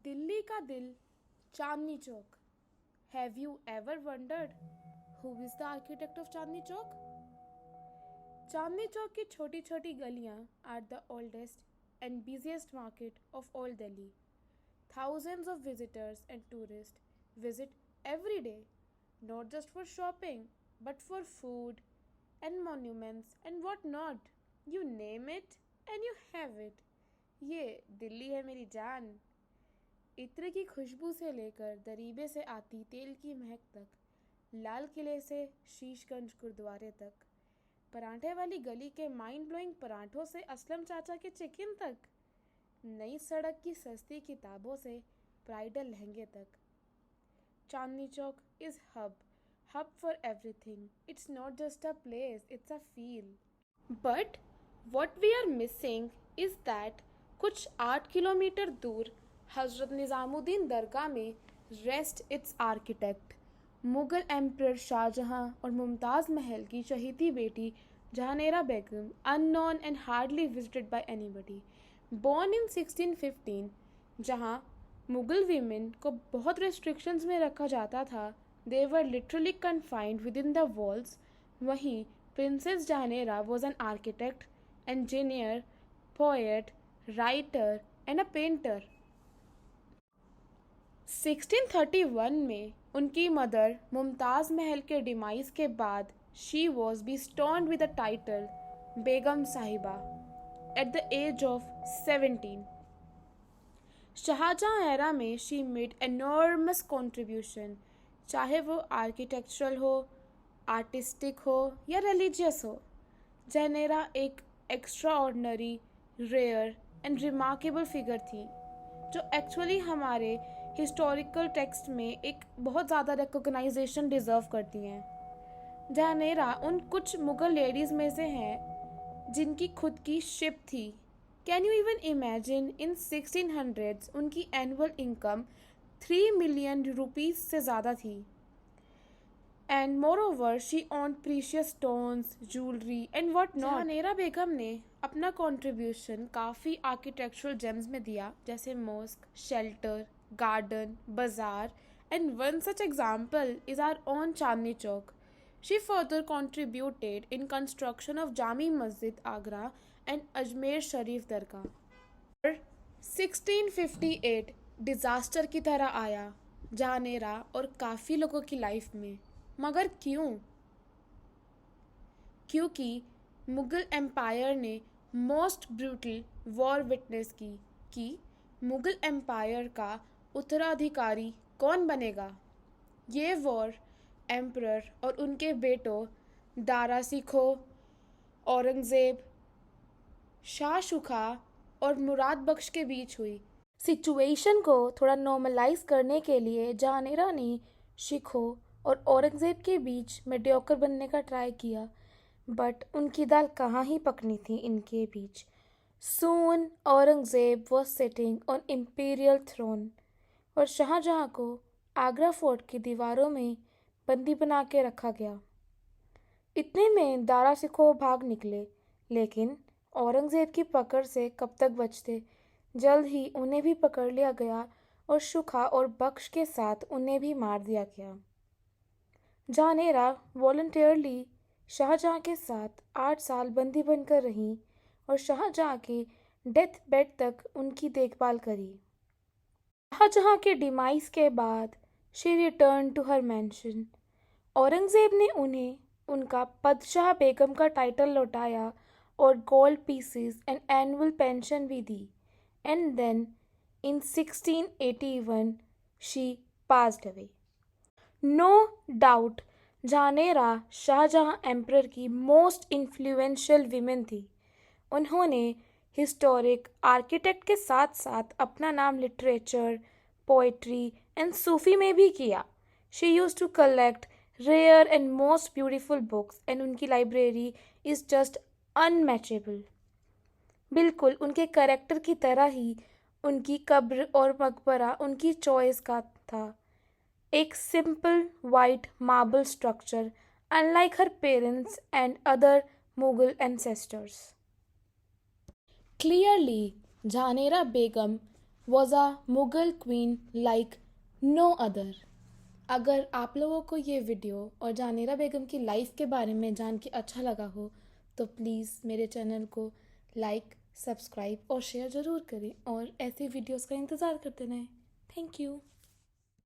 दिल्ली का दिल, Chandni Chowk. Have you ever wondered who is the architect of Chandni Chowk? Chandni Chowk की छोटी छोटी गलियां are the oldest and busiest market of all Delhi. Thousands of visitors and tourists visit every day, not just for shopping, but for food and monuments and what not. You name it and you have it. ये दिल्ली है मेरी जान. इत्र की खुशबू से लेकर दरीबे से आती तेल की महक तक, लाल किले से शीशगंज गुरुद्वारे तक, पराठे वाली गली के माइंड ब्लोइंग पराठों से असलम चाचा के चिकन तक, नई सड़क की सस्ती किताबों से ब्राइडल लहंगे तक. Chandni Chowk is hub for everything. It's not just a place, it's a feel. But what we are missing is that कुछ 8 किलोमीटर दूर हजरत निज़ामुद्दीन दरगाह में rest its architect, Mughal emperor Shah Jahan और मुमताज़ महल की शहीदी बेटी Jahanara Begum, unknown and hardly visited by anybody. Born in 1615, जहां Mughal women को बहुत रेस्ट्रिक्शंस में रखा जाता था, they were literally confined within the walls. वहीं princess Jahanara was an architect, engineer, poet, writer and a painter. 1631 में उनकी मदर मुमताज़ महल के डिमाइस के बाद she was bestowed with the title Begum Sahiba at the age of 17. Shah Jahan era में she made enormous contribution, चाहे वो architectural हो, आर्टिस्टिक हो या रिलीजियस हो. जहनेरा एक extraordinary, rare and remarkable figure थी, जो एक्चुअली हमारे हिस्टोरिकल टेक्स्ट में एक बहुत ज़्यादा रिकॉग्नाइजेशन डिज़र्व करती हैं. जहानेरा उन कुछ मुग़ल लेडीज़ में से हैं जिनकी खुद की शिप थी. Can you even imagine, in 1600s उनकी एनुअल इनकम 3 मिलियन रुपीज़ से ज़्यादा थी. And moreover she own precious stones, jewellery and what not. Jahanara Begum ने अपना कंट्रीब्यूशन काफ़ी आर्किटेक्चरल जेम्स में दिया, जैसे mosque, shelter, garden, bazaar, and one such example is our own Chandni Chowk. She further contributed in construction of Jami Masjid Agra and Ajmer Sharif Dargah. 1658 disaster की तरह आया जहानेरा और काफ़ी लोगों की लाइफ में. मगर क्यों? क्योंकि मुग़ल एम्पायर ने मोस्ट ब्रूटल वॉर विटनेस की कि मुग़ल एम्पायर का उत्तराधिकारी कौन बनेगा. ये वॉर एम्परर और उनके बेटों दारा सिखो, औरंगज़ेब, शाह शुखा और मुराद बख्श के बीच हुई. सिचुएशन को थोड़ा नॉर्मलाइज करने के लिए जहानेरा ने शिखों और औरंगज़ेब के बीच मेडियोकर बनने का ट्राई किया, बट उनकी दाल कहाँ ही पकनी थी इनके बीच. Soon Aurangzeb was sitting on imperial throne और शाहजहां को आगरा फोर्ट की दीवारों में बंदी बना के रखा गया. इतने में दारा सिखो भाग निकले, लेकिन औरंगज़ेब की पकड़ से कब तक बचते. जल्द ही उन्हें भी पकड़ लिया गया और शुखा और बख्श के साथ उन्हें भी मार दिया गया. जहानेरा वॉलंटियरली शाहजहां के साथ 8 साल बंदी बनकर रहीं और शाहजहां के डेथ बेड तक उनकी देखभाल करी. शाहजहां के डिमाइस के बाद she return to her mansion. Aurangzeb ने उन्हें उनका पदशाह बेगम का टाइटल लौटाया और gold pieces and annual pension भी दी. And then in 1681 she passed away. No doubt Jahanara Shah Jahan emperor की मोस्ट इन्फ्लुएंशियल वीमेन थी. उन्होंने हिस्टोरिक आर्किटेक्ट के साथ साथ अपना नाम लिटरेचर, पोइट्री एंड सूफी में भी किया. She used to collect rare and most beautiful books and उनकी लाइब्रेरी इज़ जस्ट अनमैचेबल. बिल्कुल उनके कैरेक्टर की तरह ही उनकी कब्र और मकबरा उनकी चॉइस का था. एक simple white marble structure, unlike her parents and other Mughal ancestors. Clearly, Jahanara Begum was a Mughal queen like no other. अगर आप लोगों को ये वीडियो और जानेरा बेगम की लाइफ के बारे में जान के अच्छा लगा हो तो प्लीज़ मेरे चैनल को लाइक, सब्सक्राइब और शेयर ज़रूर करें और ऐसी वीडियोस का इंतज़ार करते रहें। Thank you.